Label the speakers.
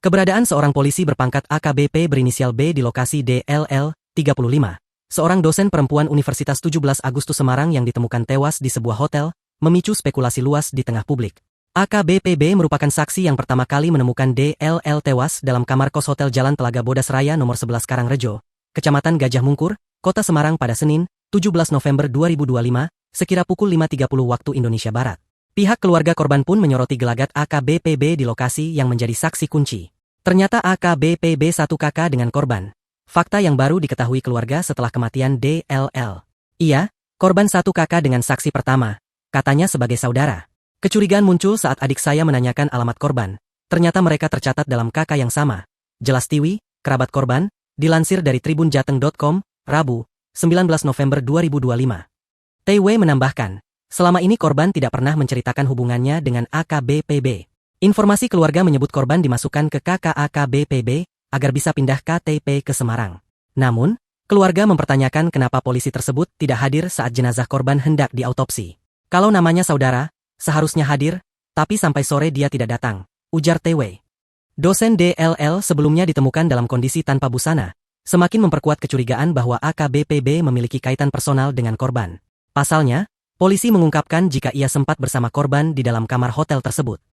Speaker 1: Keberadaan seorang polisi berpangkat AKBP berinisial B di lokasi DLL 35, seorang dosen perempuan Universitas 17 Agustus Semarang yang ditemukan tewas di sebuah hotel, memicu spekulasi luas di tengah publik. AKBP merupakan saksi yang pertama kali menemukan DLL tewas dalam kamar kos Hotel Jalan Telaga Bodas Raya nomor 11 Karangrejo, Kecamatan Gajah Mungkur, Kota Semarang pada Senin, 17 November 2025, sekira pukul 5.30 waktu Indonesia Barat. Pihak keluarga korban pun menyoroti gelagat AKBP di lokasi yang menjadi saksi kunci. Ternyata AKBP satu kakak dengan korban. Fakta yang baru diketahui keluarga setelah kematian DLL. Iya, korban satu kakak dengan saksi pertama, katanya sebagai saudara. Kecurigaan muncul saat adik saya menanyakan alamat korban. Ternyata mereka tercatat dalam kakak yang sama. Jelas Tiwi, kerabat korban, dilansir dari tribunjateng.com, Rabu, 19 November 2025. TW menambahkan, selama ini korban tidak pernah menceritakan hubungannya dengan AKBP. Informasi keluarga menyebut korban dimasukkan ke KK AKBP agar bisa pindah KTP ke Semarang. Namun, keluarga mempertanyakan kenapa polisi tersebut tidak hadir saat jenazah korban hendak diautopsi. Kalau namanya saudara, seharusnya hadir, tapi sampai sore dia tidak datang, ujar TW. Dosen DLL sebelumnya ditemukan dalam kondisi tanpa busana, semakin memperkuat kecurigaan bahwa AKBP memiliki kaitan personal dengan korban. Pasalnya, polisi mengungkapkan jika ia sempat bersama korban di dalam kamar hotel tersebut.